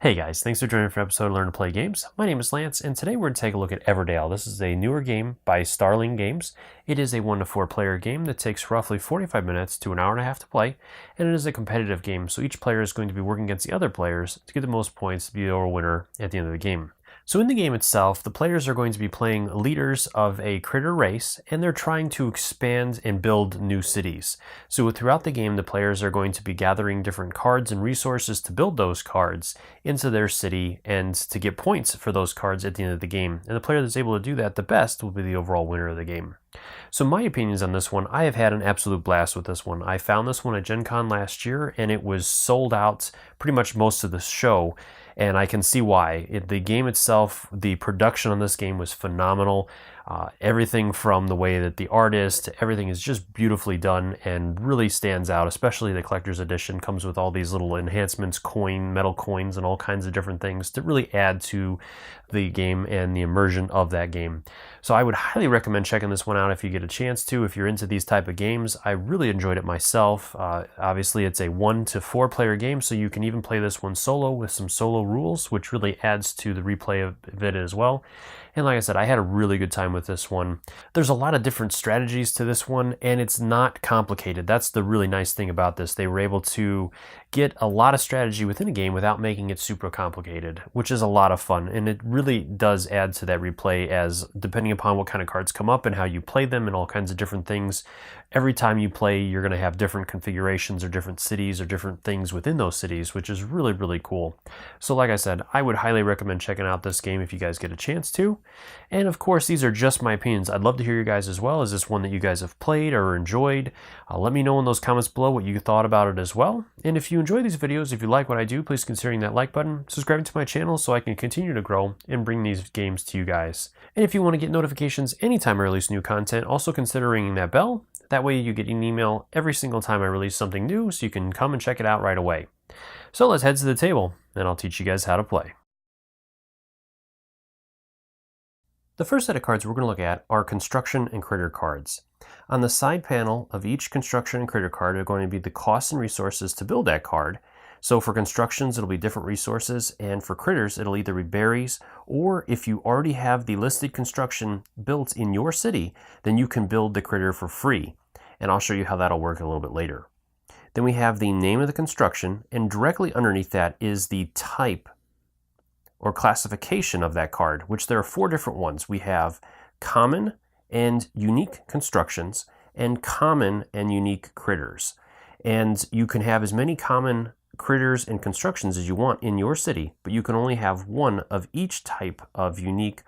Hey guys, thanks for joining for an episode of Learn to Play Games. My name is Lance, and today we're going to take a look at Everdell. This is a newer game by Starling Games. It is a 1 to 4 player game that takes roughly 45 minutes to an hour and a half to play, and it is a competitive game, so each player is going to be working against the other players to get the most points to be the overall winner at the end of the game. So in the game itself, the players are going to be playing leaders of a critter race, and they're trying to expand and build new cities. So throughout the game, the players are going to be gathering different cards and resources to build those cards into their city and to get points for those cards at the end of the game. And the player that's able to do that the best will be the overall winner of the game. So my opinions on this one, I have had an absolute blast with this one. I found this one at Gen Con last year, and it was sold out pretty much most of the show. And I can see why. The game itself, the production on this game was phenomenal. Everything from the way that the art is to everything is just beautifully done and really stands out, especially the collector's edition comes with all these little enhancements, metal coins, and all kinds of different things to really add to the game and the immersion of that game. So I would highly recommend checking this one out if you get a chance to, if you're into these type of games. I really enjoyed it myself. Obviously, it's a 1 to 4 player game, so you can even play this one solo with some solo rules, which really adds to the replay of it as well. And like I said, I had a really good time with this one. There's a lot of different strategies to this one, and it's not complicated. That's the really nice thing about this. They were able to get a lot of strategy within a game without making it super complicated, which is a lot of fun. And it really does add to that replay, as depending upon what kind of cards come up and how you play them and all kinds of different things, every time you play, you're going to have different configurations or different cities or different things within those cities, which is really, really cool. So like I said, I would highly recommend checking out this game if you guys get a chance to. And of course, these are just my opinions. I'd love to hear you guys as well. Is this one that you guys have played or enjoyed? Let me know in those comments below what you thought about it as well. And if you enjoy these videos, if you like what I do, please consider that like button, subscribing to my channel so I can continue to grow and bring these games to you guys. And if you want to get notifications anytime I release new content, also consider ringing that bell. That way you get an email every single time I release something new, so you can come and check it out right away. So let's head to the table, and I'll teach you guys how to play. The first set of cards we're going to look at are construction and critter cards. On the side panel of each construction and critter card are going to be the costs and resources to build that card. So for constructions, it'll be different resources, and for critters, it'll either be berries, or if you already have the listed construction built in your city, then you can build the critter for free. And I'll show you how that'll work a little bit later. Then we have the name of the construction, and directly underneath that is the type or classification of that card, which there are 4 different ones. We have common and unique constructions, and common and unique critters. And you can have as many common critters and constructions as you want in your city, but you can only have one of each type of unique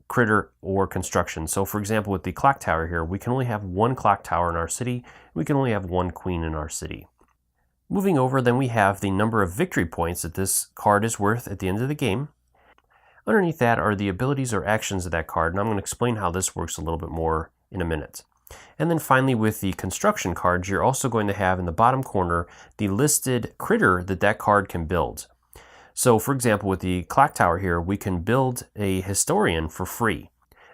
critter or construction. So for example, with the clock tower here, we can only have one clock tower in our city. We can only have one queen in our city. Moving over, then we have the number of victory points that this card is worth at the end of the game. Underneath that are the abilities or actions of that card, and I'm going to explain how this works a little bit more in a minute. And then finally, with the construction cards, you're also going to have in the bottom corner the listed critter that that card can build. So for example, with the clock tower here, we can build a historian for free.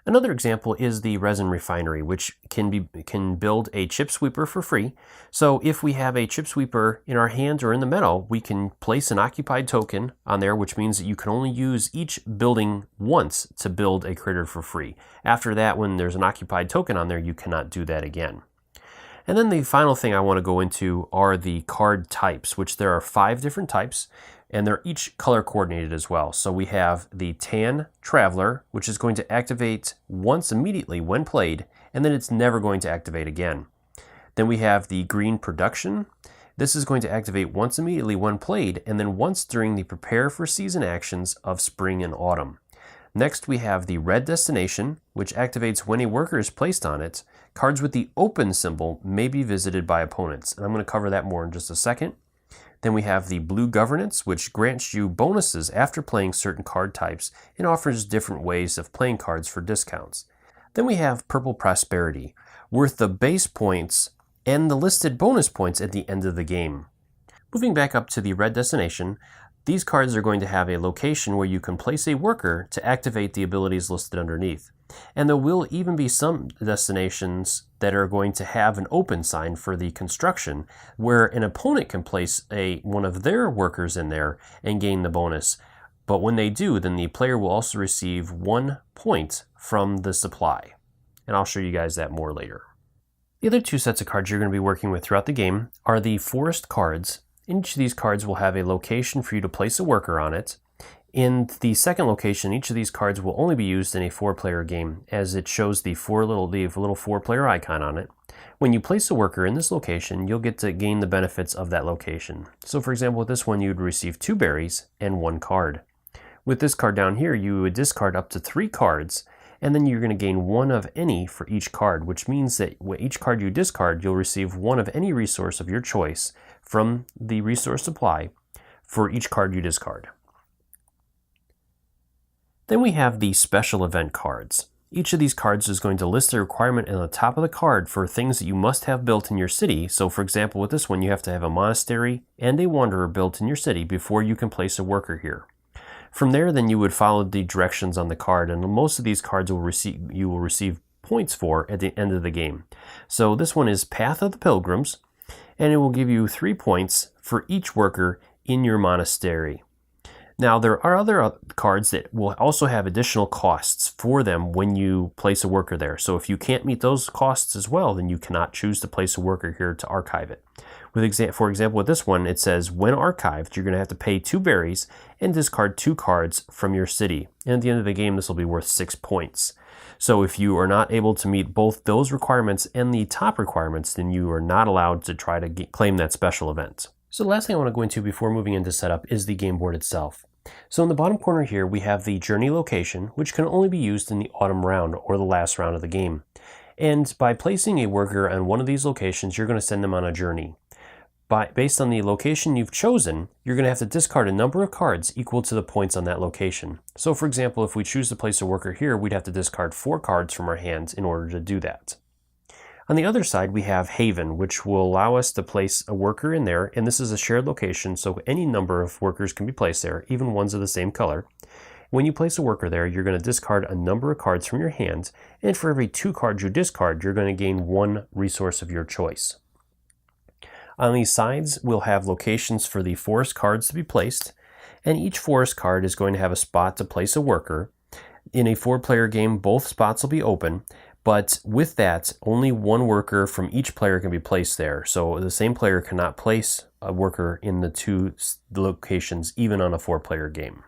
Another example is the resin refinery, which can build a chip sweeper for free. So if we have a chip sweeper in our hands or in the meadow, we can place an occupied token on there, which means that you can only use each building once to build a critter for free. After that, when there's an occupied token on there, you cannot do that again. And then the final thing I want to go into are the card types, which there are 5 different types, and they're each color coordinated as well. So we have the Tan Traveler, which is going to activate once immediately when played, and then it's never going to activate again. Then we have the Green Production. This is going to activate once immediately when played, and then once during the Prepare for Season actions of Spring and Autumn. Next, we have the Red Destination, which activates when a worker is placed on it. Cards with the open symbol may be visited by opponents, and I'm going to cover that more in just a second. Then we have the Blue Governance, which grants you bonuses after playing certain card types and offers different ways of playing cards for discounts. Then we have Purple Prosperity, worth the base points and the listed bonus points at the end of the game. Moving back up to the Red Destination, these cards are going to have a location where you can place a worker to activate the abilities listed underneath. And there will even be some destinations that are going to have an open sign for the construction, where an opponent can place one of their workers in there and gain the bonus. But when they do, then the player will also receive 1 point from the supply. And I'll show you guys that more later. The other 2 sets of cards you're going to be working with throughout the game are the forest cards. Each of these cards will have a location for you to place a worker on it. In the second location, each of these cards will only be used in a 4-player game, as it shows the little 4-player icon on it. When you place a worker in this location, you'll get to gain the benefits of that location. So for example, with this one, you'd receive 2 berries and 1 card. With this card down here, you would discard up to 3 cards, and then you're going to gain 1 of any for each card, which means that with each card you discard, you'll receive 1 of any resource of your choice from the resource supply for each card you discard. Then we have the special event cards. Each of these cards is going to list the requirement on the top of the card for things that you must have built in your city. So for example, with this one, you have to have a monastery and a wanderer built in your city before you can place a worker here. From there, then you would follow the directions on the card, and most of these cards you will receive points for at the end of the game. So this one is Path of the Pilgrims, and it will give you 3 points for each worker in your monastery. Now, there are other cards that will also have additional costs for them when you place a worker there. So if you can't meet those costs as well, then you cannot choose to place a worker here to archive it. For example, with this one, it says, when archived, you're going to have to pay 2 berries and discard 2 cards from your city. And at the end of the game, this will be worth 6 points. So if you are not able to meet both those requirements and the top requirements, then you are not allowed to try to claim that special event. So the last thing I want to go into before moving into setup is the game board itself. So in the bottom corner here, we have the journey location, which can only be used in the autumn round or the last round of the game. And by placing a worker on one of these locations, you're going to send them on a journey. Based on the location you've chosen, you're going to have to discard a number of cards equal to the points on that location. So for example, if we choose to place a worker here, we'd have to discard 4 cards from our hands in order to do that. On the other side, we have Haven, which will allow us to place a worker in there, and this is a shared location, so any number of workers can be placed there, even ones of the same color. When you place a worker there, you're going to discard a number of cards from your hand, and for every 2 cards you discard, you're going to gain 1 resource of your choice. On these sides, we'll have locations for the forest cards to be placed, and each forest card is going to have a spot to place a worker. In a 4-player game, both spots will be open, but with that, only 1 worker from each player can be placed there. So the same player cannot place a worker in the 2 locations, even on a 4-player game.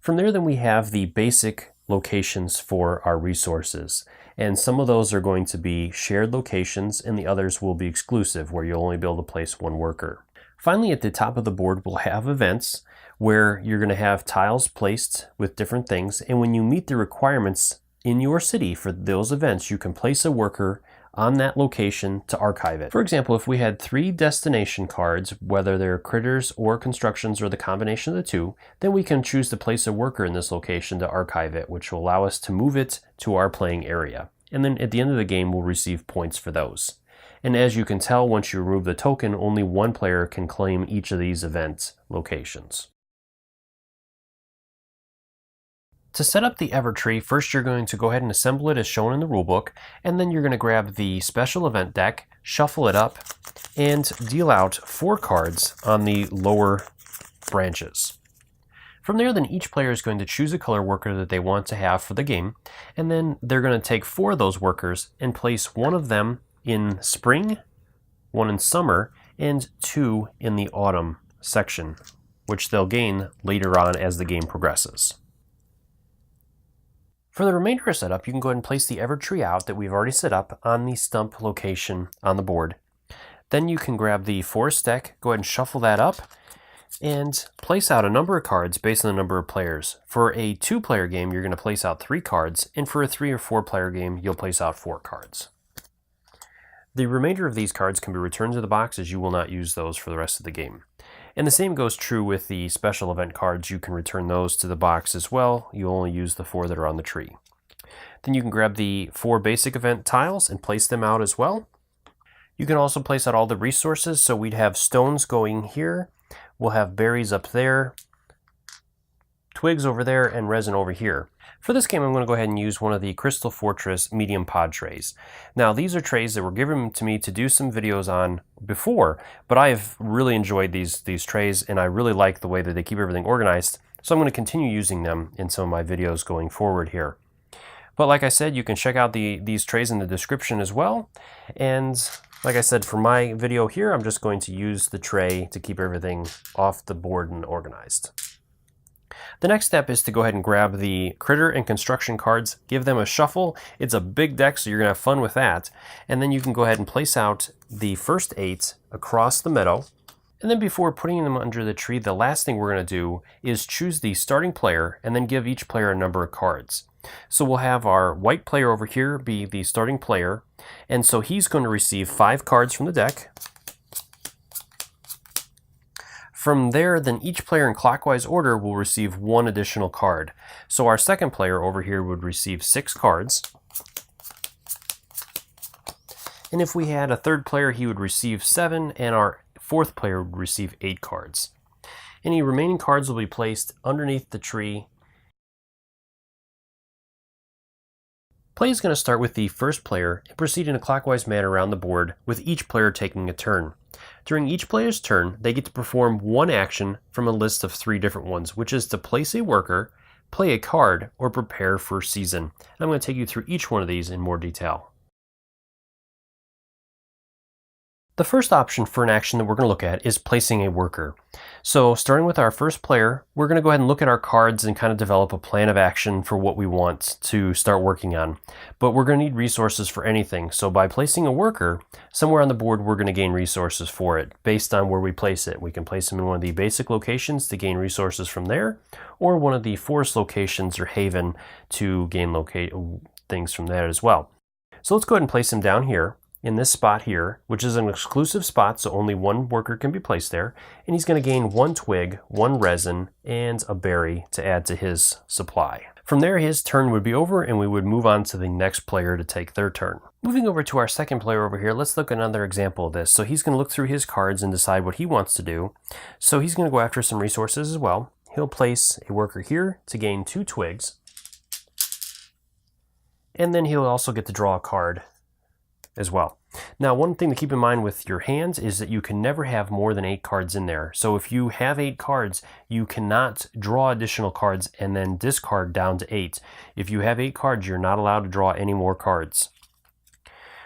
From there, then we have the basic locations for our resources. And some of those are going to be shared locations, and the others will be exclusive, where you'll only be able to place 1 worker. Finally, at the top of the board, we'll have events where you're going to have tiles placed with different things, and when you meet the requirements in your city for those events, you can place a worker on that location to archive it. For example, if we had 3 destination cards, whether they're critters or constructions or the combination of the 2, then we can choose to place a worker in this location to archive it, which will allow us to move it to our playing area. And then at the end of the game, we'll receive points for those. And as you can tell, once you remove the token, only 1 player can claim each of these event locations. To set up the Evertree, first you're going to go ahead and assemble it as shown in the rulebook, and then you're going to grab the special event deck, shuffle it up, and deal out 4 cards on the lower branches. From there, then each player is going to choose a color worker that they want to have for the game, and then they're going to take 4 of those workers and place 1 of them in spring, 1 in summer, and 2 in the autumn section, which they'll gain later on as the game progresses. For the remainder of setup, you can go ahead and place the Evertree out that we've already set up on the stump location on the board. Then you can grab the forest deck, go ahead and shuffle that up, and place out a number of cards based on the number of players. For a 2-player game, you're going to place out 3 cards, and for a 3 or 4-player game, you'll place out 4 cards. The remainder of these cards can be returned to the box, as you will not use those for the rest of the game. And the same goes true with the special event cards. You can return those to the box as well. You'll only use the 4 that are on the tree. Then you can grab the 4 basic event tiles and place them out as well. You can also place out all the resources. So we'd have stones going here. We'll have berries up there, twigs over there and resin over here. For this game, I'm going to go ahead and use one of the Crystal Fortress medium pod trays. Now, these are trays that were given to me to do some videos on before, but I have really enjoyed these trays, and I really like the way that they keep everything organized, so I'm going to continue using them in some of my videos going forward here. But like I said, you can check out these trays in the description as well, and like I said, for my video here, I'm just going to use the tray to keep everything off the board and organized. The next step is to go ahead and grab the critter and construction cards, give them a shuffle. It's a big deck, so you're going to have fun with that. And then you can go ahead and place out the first 8 across the meadow. And then before putting them under the tree, the last thing we're going to do is choose the starting player and then give each player a number of cards. So we'll have our white player over here be the starting player, and so he's going to receive 5 cards from the deck. From there, then each player in clockwise order will receive 1 additional card. So our second player over here would receive 6 cards. And if we had a third player, he would receive 7, and our fourth player would receive 8 cards. Any remaining cards will be placed underneath the tree. Play is going to start with the first player and proceed in a clockwise manner around the board, with each player taking a turn. During each player's turn, they get to perform 1 action from a list of 3 different ones, which is to place a worker, play a card, or prepare for season. And I'm going to take you through each one of these in more detail. The first option for an action that we're going to look at is placing a worker. So starting with our first player, we're going to go ahead and look at our cards and kind of develop a plan of action for what we want to start working on. But we're going to need resources for anything. So by placing a worker, somewhere on the board we're going to gain resources for it based on where we place it. We can place them in one of the basic locations to gain resources from there, or one of the forest locations or haven to gain things from that as well. So let's go ahead and place him down here, in this spot here, which is an exclusive spot, so only 1 worker can be placed there, and he's going to gain 1 twig, 1 resin, and a berry to add to his supply. From there, his turn would be over, and we would move on to the next player to take their turn. Moving over to our second player over here, let's look at another example of this. So he's going to look through his cards and decide what he wants to do. So he's going to go after some resources as well. He'll place a worker here to gain 2 twigs, and then he'll also get to draw a card as well. Now, one thing to keep in mind with your hands is that you can never have more than 8 cards in there. So if you have 8 cards, you cannot draw additional cards and then discard down to 8. If you have 8 cards, you're not allowed to draw any more cards.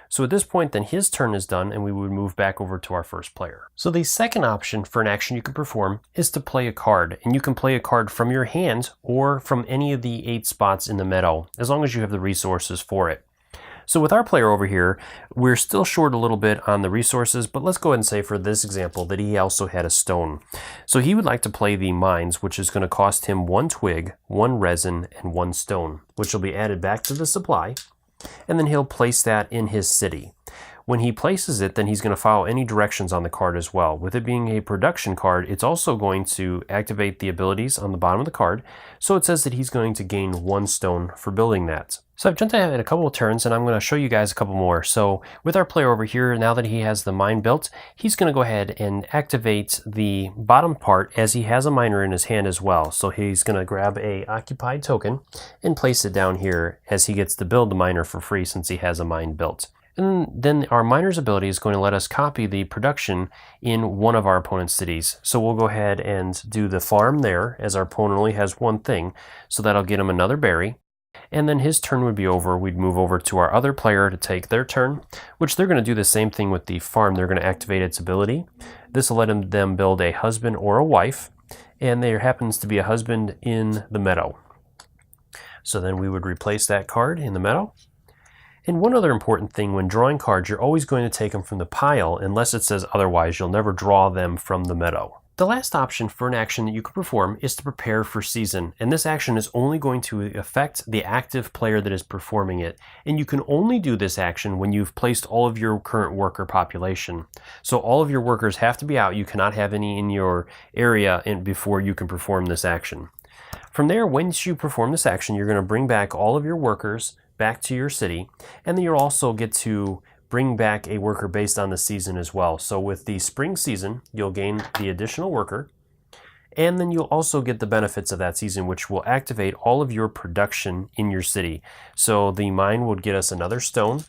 So at this point, then his turn is done, and we would move back over to our first player. So the second option for an action you can perform is to play a card, and you can play a card from your hand or from any of the 8 spots in the meadow, as long as you have the resources for it. So with our player over here, we're still short a little bit on the resources, but let's go ahead and say for this example that he also had a stone. So he would like to play the mines, which is going to cost him 1 twig, 1 resin, and 1 stone, which will be added back to the supply, and then he'll place that in his city. When he places it, then he's going to follow any directions on the card as well. With it being a production card, it's also going to activate the abilities on the bottom of the card, so it says that he's going to gain 1 stone for building that. So I've jumped ahead a couple of turns, and I'm going to show you guys a couple more. So with our player over here, now that he has the mine built, he's going to go ahead and activate the bottom part as he has a miner in his hand as well. So he's going to grab a occupied token and place it down here as he gets to build the miner for free since he has a mine built. And then our miner's ability is going to let us copy the production in one of our opponent's cities. So we'll go ahead and do the farm there, as our opponent only has 1 thing. So that'll get him another berry. And then his turn would be over. We'd move over to our other player to take their turn, which they're going to do the same thing with the farm. They're going to activate its ability. This will let them build a husband or a wife, and there happens to be a husband in the meadow. So then we would replace that card in the meadow. And one other important thing, when drawing cards, you're always going to take them from the pile unless it says otherwise. You'll never draw them from the meadow. The last option for an action that you can perform is to prepare for season, and this action is only going to affect the active player that is performing it, and you can only do this action when you've placed all of your current worker population. So all of your workers have to be out. You cannot have any in your area before you can perform this action. From there, once you perform this action, you're going to bring back all of your workers back to your city, and then you'll also get to bring back a worker based on the season as well. So with the spring season, you'll gain the additional worker, And then you'll also get the benefits of that season, which will activate all of your production in your city. So the mine would get us another stone,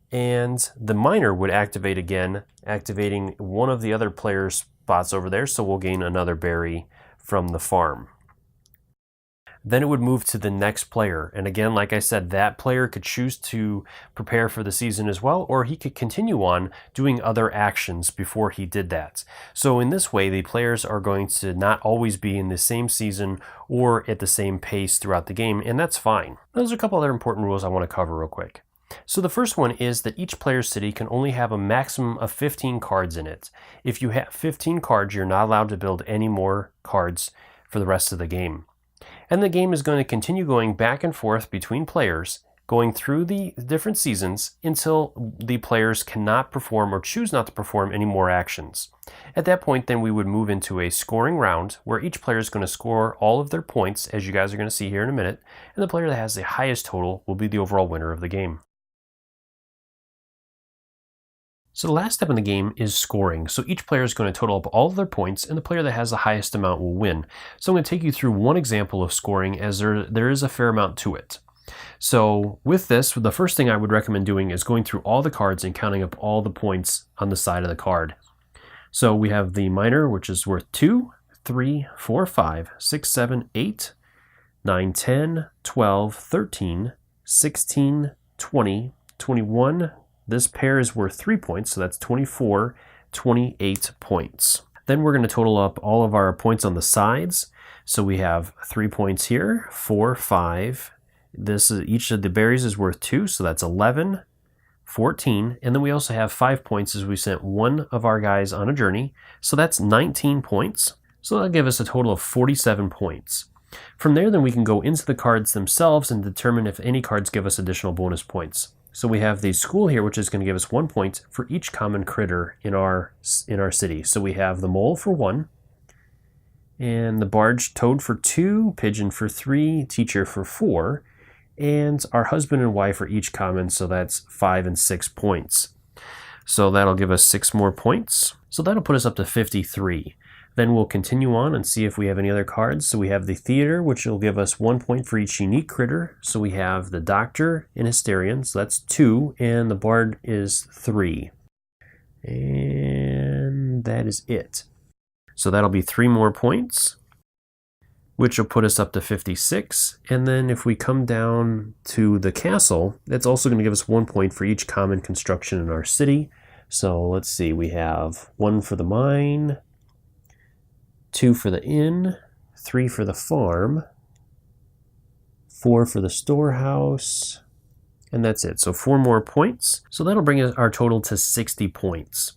and the miner would activate again, activating one of the other players' spots over there, so we'll gain another berry from the farm. Then it would move to the next player. And again, like I said, that player could choose to prepare for the season as well, or he could continue on doing other actions before he did that. So in this way, the players are going to not always be in the same season or at the same pace throughout the game, and that's fine. Those are a couple other important rules I want to cover real quick. So the first one is that each player's city can only have a maximum of 15 cards in it. If you have 15 cards, you're not allowed to build any more cards for the rest of the game. And the game is going to continue going back and forth between players, going through the different seasons until the players cannot perform or choose not to perform any more actions. At that point, then we would move into a scoring round where each player is going to score all of their points, as you guys are going to see here in a minute, and the player that has the highest total will be the overall winner of the game. So the last step in the game is scoring. So each player is going to total up all of their points, and the player that has the highest amount will win. So I'm going to take you through one example of scoring, as there is a fair amount to it. So with this, the first thing I would recommend doing is going through all the cards and counting up all the points on the side of the card. So we have the miner, which is worth 2, 3, 4, 5, 6, 7, 8, 9, 10, 12, 13, 16, 20, 21. This pair is worth 3 points, so that's 24, 28 points. Then we're going to total up all of our points on the sides. So we have 3 points here, 4, 5. Each of the berries is worth 2, so that's 11, 14. And then we also have 5 points as we sent one of our guys on a journey. So that's 19 points. So that'll give us a total of 47 points. From there, then we can go into the cards themselves and determine if any cards give us additional bonus points. So we have the school here, which is going to give us 1 point for each common critter in our city. So we have the mole for 1, and the barge toad for 2, pigeon for 3, teacher for 4, and our husband and wife are each common, so that's 5 and 6 points. So that'll give us 6 more points. So that'll put us up to 53. Then we'll continue on and see if we have any other cards. So we have the theater, which will give us 1 point for each unique critter. So we have the doctor and Hysterian, so that's 2, and the bard is 3. And that is it. So that'll be 3 more points, which will put us up to 56. And then if we come down to the castle, that's also going to give us 1 point for each common construction in our city. So let's see, we have 1 for the mine, 2 for the inn, 3 for the farm, 4 for the storehouse, and that's it. So 4 more points. So that'll bring our total to 60 points.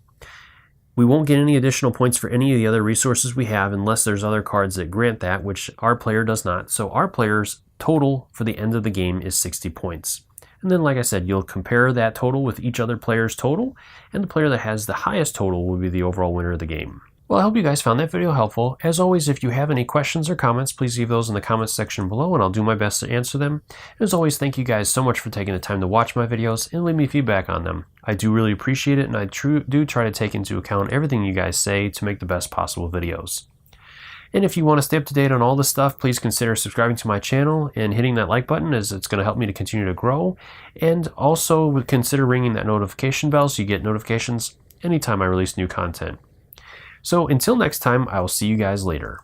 We won't get any additional points for any of the other resources we have unless there's other cards that grant that, which our player does not. So our player's total for the end of the game is 60 points. And then, like I said, you'll compare that total with each other player's total, and the player that has the highest total will be the overall winner of the game. Well, I hope you guys found that video helpful. As always, if you have any questions or comments, please leave those in the comments section below, and I'll do my best to answer them. As always, thank you guys so much for taking the time to watch my videos and leave me feedback on them. I do really appreciate it, and I do try to take into account everything you guys say to make the best possible videos. And if you want to stay up to date on all this stuff, please consider subscribing to my channel and hitting that like button, as it's going to help me to continue to grow. And also consider ringing that notification bell so you get notifications anytime I release new content. So until next time, I will see you guys later.